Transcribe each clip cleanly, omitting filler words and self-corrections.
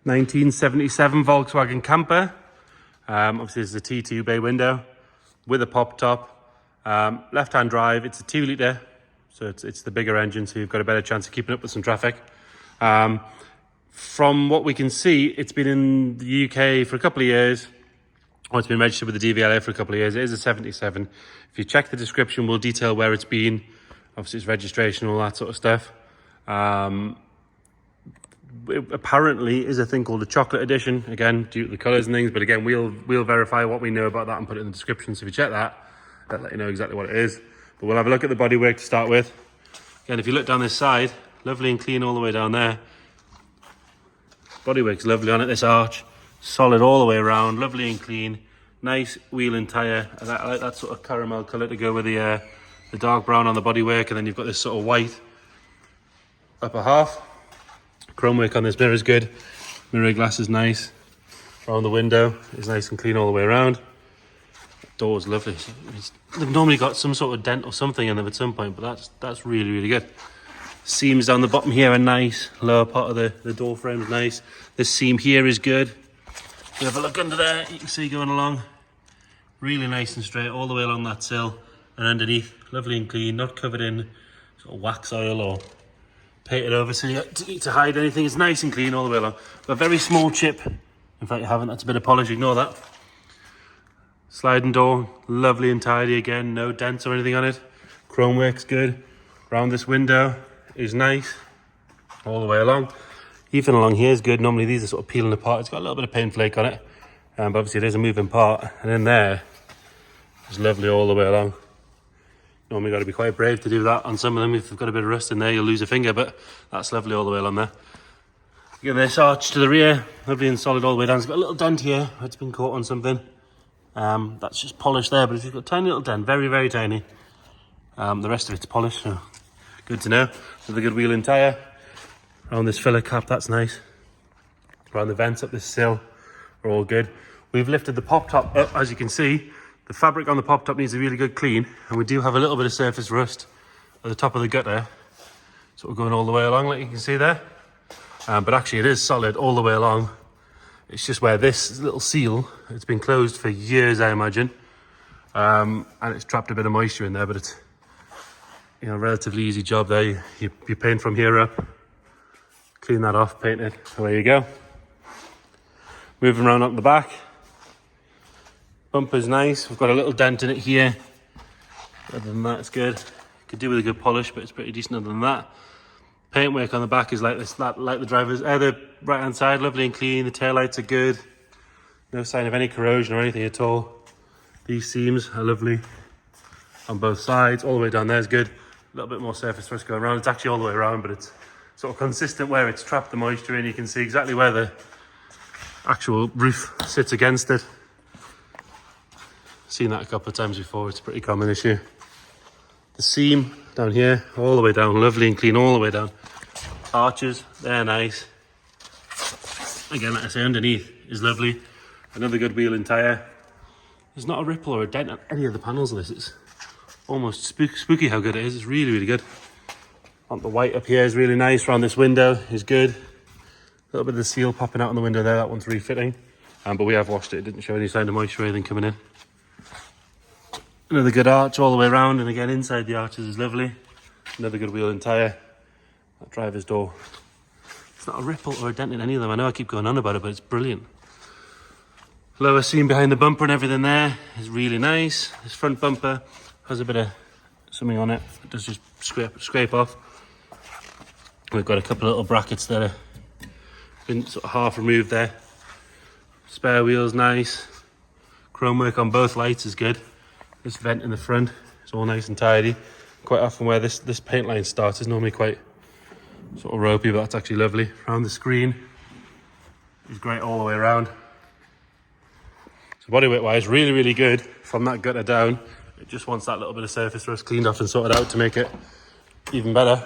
1977 Volkswagen Camper. Obviously this is a T2 bay window with a pop top. Left-hand drive, it's a 2 litre, so it's the bigger engine, so you've got a better chance of keeping up with some traffic. From what we can see, it's been in the UK for a couple of years. Or it's been registered with the DVLA for a couple of years. It is a 77. If you check the description, we'll detail where it's been. Obviously, it's registration, all that sort of stuff. It apparently is a thing called a chocolate edition, again, due to the colours and things. But again, we'll verify what we know about that and put it in the description. So if you check that, that'll let you know exactly what it is. But we'll have a look at the bodywork to start with. Again, if you look down this side, lovely and clean all the way down there. Bodywork's lovely on it, this arch. Solid all the way around, lovely and clean. Nice wheel and tyre. And I like that sort of caramel colour to go with the dark brown on the bodywork. And then you've got this sort of white upper half. Chrome work on this mirror is good. Mirror glass is nice. Around the window is nice and clean all the way around. Door's lovely. They've normally got some sort of dent or something in them at some point, but that's really, really good. Seams down the bottom here are nice. Lower part of the door frame is nice. This seam here is good. If you have a look under there, you can see going along. Really nice and straight all the way along that sill. And underneath, lovely and clean, not covered in sort of wax oil or painted over, so you don't need to hide anything. It's nice and clean all the way along. A very small chip. In fact, you haven't, that's a bit of polish, ignore that. Sliding door, lovely and tidy again, no dents or anything on it. Chrome work's good. Around this window is nice, all the way along. Even along here is good. Normally these are sort of peeling apart. It's got a little bit of paint flake on it, but obviously it is a moving part. And in there, it's lovely all the way along. Normally got to be quite brave to do that on some of them. If you've got a bit of rust in there, you'll lose a finger, but that's lovely all the way along there. Get this arch to the rear, lovely and solid all the way down. It's got a little dent here, it's been caught on something. That's just polished there, but it's got a tiny little dent, very, very tiny. The rest of it's polished, so good to know. With a good wheel and tyre. Around this filler cap, that's nice. Around the vents up this sill are all good. We've lifted the pop top up, as you can see. The fabric on the pop top needs a really good clean, and we do have a little bit of surface rust at the top of the gutter, sort of going all the way along, like you can see there. But actually, it is solid all the way along. It's just where this little seal, it's been closed for years, I imagine, and it's trapped a bit of moisture in there. But it's, you know, a relatively easy job there. You paint from here up, clean that off, paint it, away you go. Moving around up the back. Bumper's nice. We've got a little dent in it here. Other than that, it's good. Could do with a good polish, but it's pretty decent other than that. Paintwork on the back is like this, like the driver's, the right hand side, lovely and clean. The taillights are good. No sign of any corrosion or anything at all. These seams are lovely on both sides. All the way down there is good. A little bit more surface rust going around. It's actually all the way around, but it's sort of consistent where it's trapped the moisture in. You can see exactly where the actual roof sits against it. Seen that a couple of times before. It's a pretty common issue. The seam down here, all the way down, lovely and clean all the way down. Arches, they're nice. Again, like I say, underneath is lovely. Another good wheel and tyre. There's not a ripple or a dent on any of the panels of this. It's almost spooky how good it is. It's really, really good. On the white up here is really nice. Around this window is good. A little bit of the seal popping out on the window there. That one's refitting. But we have washed it. It didn't show any sign of moisture or anything coming in. Another good arch all the way around, and again inside the arches is lovely. Another good wheel and tyre. That driver's door. It's not a ripple or a dent in any of them. I know I keep going on about it, but it's brilliant. Lower seam behind the bumper and everything there is really nice. This front bumper has a bit of something on it. It does just scrape off. We've got a couple of little brackets that have been sort of half removed there. Spare wheels nice. Chrome work on both lights is good. This vent in the front is all nice and tidy. Quite often where this paint line starts is normally quite sort of ropey, but that's actually lovely. Around the screen is great all the way around. So bodywork wise, really, really good from that gutter down. It just wants that little bit of surface rust cleaned off and sorted out to make it even better.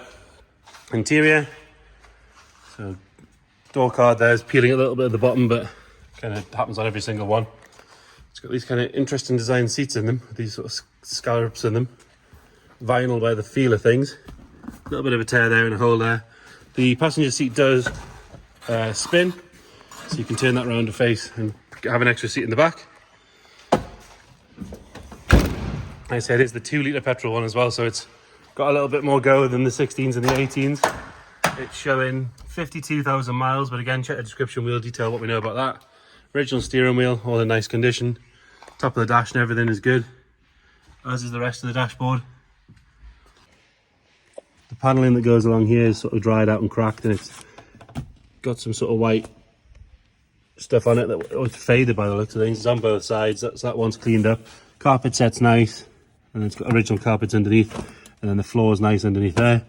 Interior, so door card there is peeling a little bit at the bottom, but kind of happens on every single one. It's got these kind of interesting design seats in them, with these sort of scallops in them. Vinyl by the feel of things. A little bit of a tear there and a hole there. The passenger seat does spin. So you can turn that around to face and have an extra seat in the back. Like I said, it's the 2 litre petrol one as well, so it's got a little bit more go than the 16s and the 18s. It's showing 52,000 miles, but again, check the description, we'll detail what we know about that. Original steering wheel, all in nice condition. Top of the dash and everything is good, as is the rest of the dashboard. The panelling that goes along here is sort of dried out and cracked, and it's got some sort of white stuff on it that was faded by the looks of things. It's on both sides, that one's cleaned up. Carpet set's nice, and it's got original carpets underneath, and then the floor is nice underneath there.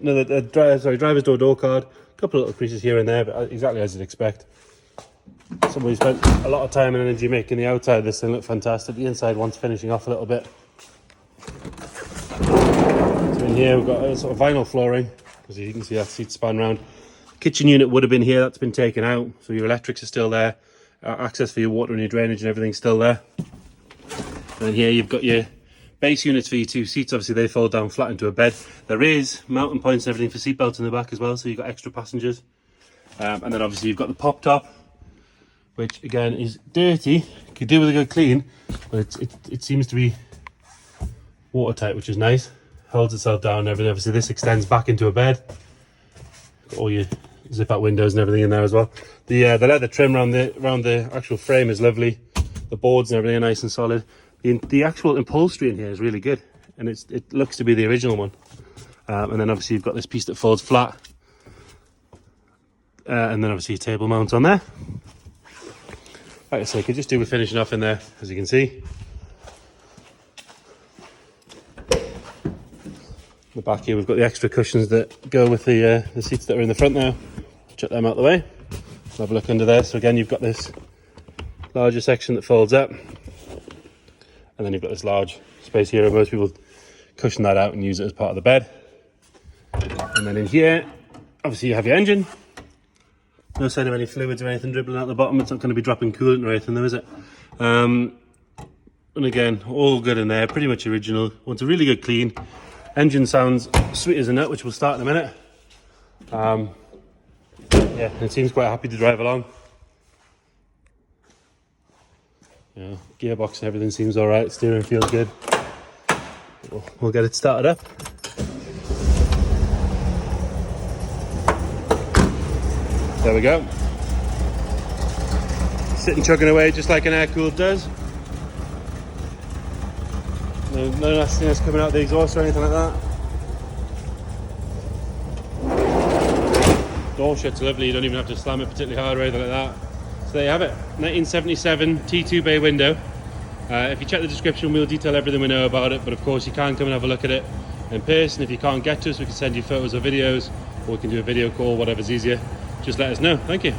Driver's door card. A couple of little creases here and there, but exactly as you'd expect. Somebody spent a lot of time and energy making the outside of this thing look fantastic. The inside one's finishing off a little bit. So in here we've got a sort of vinyl flooring, as you can see that seat span round. Kitchen unit would have been here, that's been taken out, so your electrics are still there. Access for your water and your drainage and everything's still there. And here you've got your base units for your 2 seats. Obviously they fold down flat into a bed. There is mounting points and everything for seat belts in the back as well, so you've got extra passengers. And then obviously you've got the pop top, which again is dirty. Could do with a good clean, but it seems to be watertight, which is nice. Holds itself down and everything. Obviously this extends back into a bed. Got all your zip out windows and everything in there as well. The leather trim around the actual frame is lovely. The boards and everything are nice and solid. The actual upholstery in here is really good, and it looks to be the original one. And then obviously you've got this piece that folds flat, and then obviously your table mount on there. Like I say, could just do with finishing off in there, as you can see. The back here we've got the extra cushions that go with the seats that are in the front now. Chuck them out the way. Have a look under there. So again, you've got this larger section that folds up, and then you've got this large space here, and most people cushion that out and use it as part of the bed. And then in here, obviously you have your engine. No sign of any fluids or anything dribbling out the bottom. It's not going to be dropping coolant or anything though, is it? And again, all good in there, pretty much original. Wants a really good clean. Engine sounds sweet as a nut, which we'll start in a minute. Yeah, it seems quite happy to drive along. Yeah, gearbox and everything seems all right. Steering feels good. We'll get it started up. There we go. Sitting chugging away just like an air-cooled does. No nastiness coming out the exhaust or anything like that. Door shut's lovely, you don't even have to slam it particularly hard or anything like that. So there you have it, 1977 T2 bay window. If you check the description, we'll detail everything we know about it, but of course you can come and have a look at it in person. If you can't get to us, we can send you photos or videos, or we can do a video call, whatever's easier. Just let us know. Thank you.